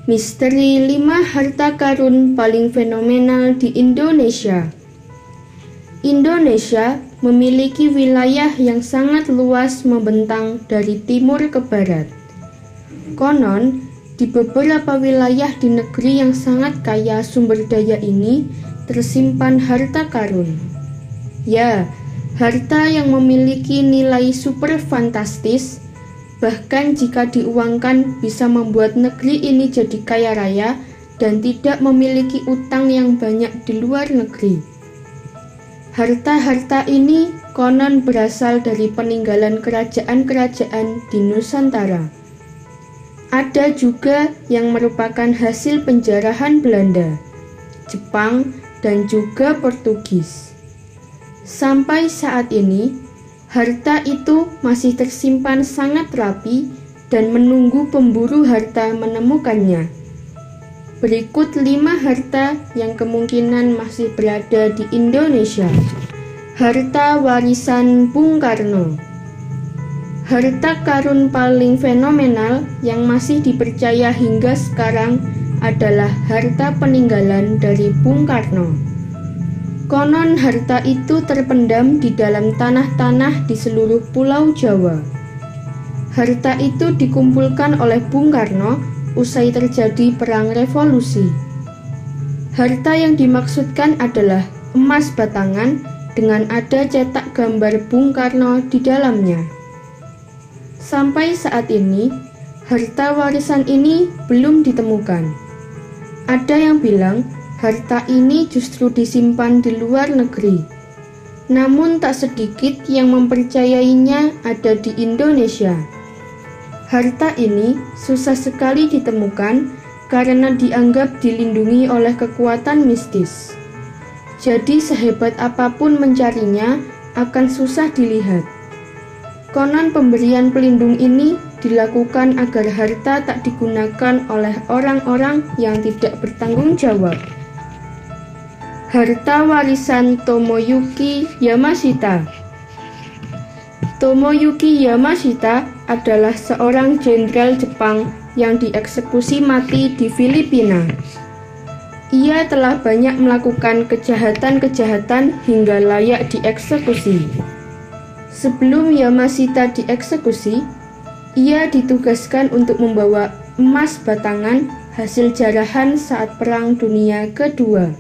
Misteri 5 harta karun paling fenomenal di Indonesia. Indonesia memiliki wilayah yang sangat luas membentang dari timur ke barat. Konon, di beberapa wilayah di negeri yang sangat kaya sumber daya ini tersimpan harta karun. Ya, harta yang memiliki nilai super fantastis. Bahkan jika diuangkan bisa membuat negeri ini jadi kaya raya dan tidak memiliki utang yang banyak di luar negeri. Harta-harta ini konon berasal dari peninggalan kerajaan-kerajaan di Nusantara. Ada juga yang merupakan hasil penjarahan Belanda, Jepang, dan juga Portugis. Sampai saat ini, harta itu masih tersimpan sangat rapi dan menunggu pemburu harta menemukannya. Berikut 5 harta yang kemungkinan masih berada di Indonesia. Harta warisan Bung Karno. Harta karun paling fenomenal yang masih dipercaya hingga sekarang adalah harta peninggalan dari Bung Karno. Konon harta itu terpendam di dalam tanah-tanah di seluruh Pulau Jawa. Harta itu dikumpulkan oleh Bung Karno usai terjadi Perang Revolusi. Harta yang dimaksudkan adalah emas batangan dengan ada cetak gambar Bung Karno di dalamnya. Sampai saat ini, harta warisan ini belum ditemukan. Ada yang bilang harta ini justru disimpan di luar negeri. Namun tak sedikit yang mempercayainya ada di Indonesia. Harta ini susah sekali ditemukan karena dianggap dilindungi oleh kekuatan mistis. Jadi sehebat apapun mencarinya akan susah dilihat. Konon pemberian pelindung ini dilakukan agar harta tak digunakan oleh orang-orang yang tidak bertanggung jawab. Harta warisan Tomoyuki Yamashita. Tomoyuki Yamashita adalah seorang jenderal Jepang yang dieksekusi mati di Filipina. Ia telah banyak melakukan kejahatan-kejahatan hingga layak dieksekusi. Sebelum Yamashita dieksekusi, ia ditugaskan untuk membawa emas batangan hasil jarahan saat Perang Dunia Kedua.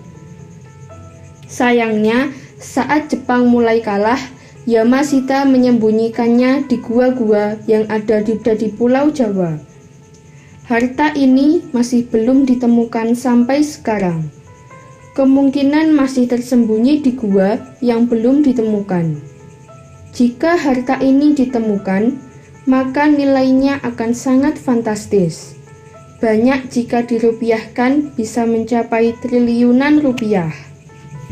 Sayangnya, saat Jepang mulai kalah, Yamashita menyembunyikannya di gua-gua yang ada di Pulau Jawa. Harta ini masih belum ditemukan sampai sekarang. Kemungkinan masih tersembunyi di gua yang belum ditemukan. Jika harta ini ditemukan, maka nilainya akan sangat fantastis. Banyak jika dirupiahkan bisa mencapai triliunan rupiah.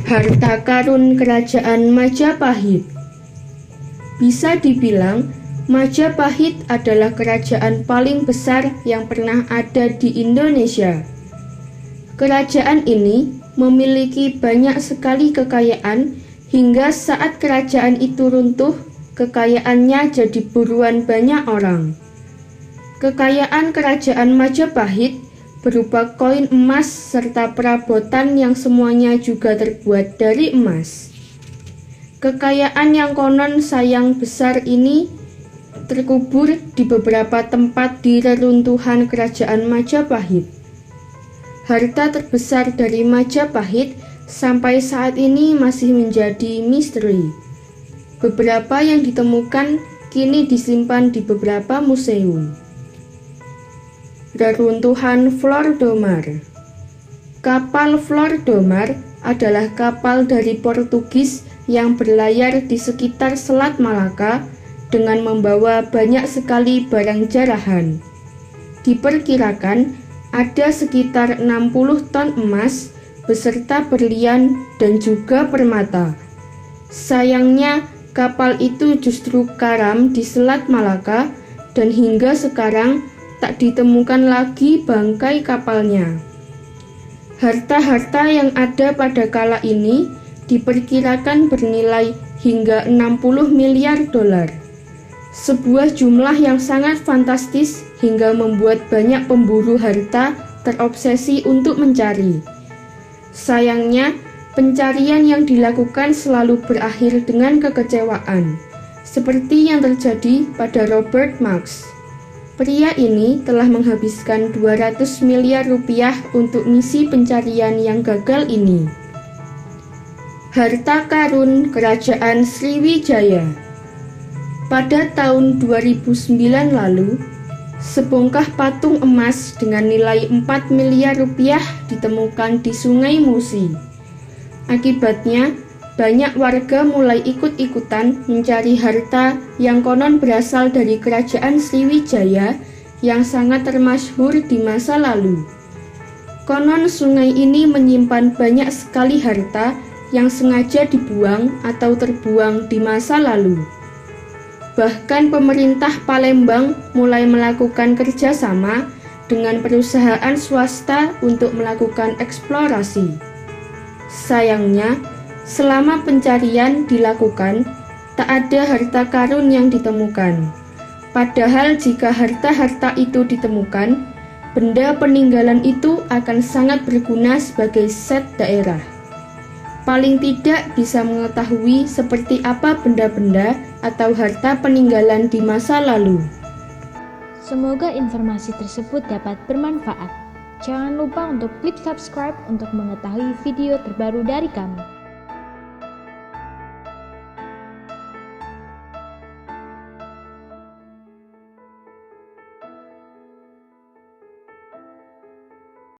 Harta karun Kerajaan Majapahit. Bisa dibilang, Majapahit adalah kerajaan paling besar yang pernah ada di Indonesia. Kerajaan ini memiliki banyak sekali kekayaan hingga saat kerajaan itu runtuh, kekayaannya jadi buruan banyak orang. Kekayaan Kerajaan Majapahit berupa koin emas serta perabotan yang semuanya juga terbuat dari emas. Kekayaan yang konon sayang besar ini terkubur di beberapa tempat di reruntuhan Kerajaan Majapahit. Harta terbesar dari Majapahit sampai saat ini masih menjadi misteri. Beberapa yang ditemukan kini disimpan di beberapa museum. Reruntuhan Flor-do-Mar. Kapal Flor-do-Mar adalah kapal dari Portugis yang berlayar di sekitar Selat Malaka dengan membawa banyak sekali barang jarahan. Diperkirakan ada sekitar 60 ton emas beserta berlian dan juga permata. Sayangnya, kapal itu justru karam di Selat Malaka dan hingga sekarang tak ditemukan lagi bangkai kapalnya. Harta-harta yang ada pada kala ini diperkirakan bernilai hingga 60 miliar dolar. Sebuah jumlah yang sangat fantastis hingga membuat banyak pemburu harta terobsesi untuk mencari. Sayangnya, pencarian yang dilakukan selalu berakhir dengan kekecewaan, seperti yang terjadi pada Robert Marx. Pria ini telah menghabiskan 200 miliar rupiah untuk misi pencarian yang gagal ini. Harta karun Kerajaan Sriwijaya. Pada tahun 2009 lalu, sebongkah patung emas dengan nilai 4 miliar rupiah ditemukan di Sungai Musi. Akibatnya, banyak warga mulai ikut-ikutan mencari harta yang konon berasal dari Kerajaan Sriwijaya yang sangat termasyhur di masa lalu. Konon sungai ini menyimpan banyak sekali harta yang sengaja dibuang atau terbuang di masa lalu. Bahkan pemerintah Palembang mulai melakukan kerjasama dengan perusahaan swasta untuk melakukan eksplorasi. Sayangnya, selama pencarian dilakukan, tak ada harta karun yang ditemukan. Padahal jika harta-harta itu ditemukan, benda peninggalan itu akan sangat berguna sebagai set daerah. Paling tidak bisa mengetahui seperti apa benda-benda atau harta peninggalan di masa lalu. Semoga informasi tersebut dapat bermanfaat. Jangan lupa untuk klik subscribe untuk mengetahui video terbaru dari kami.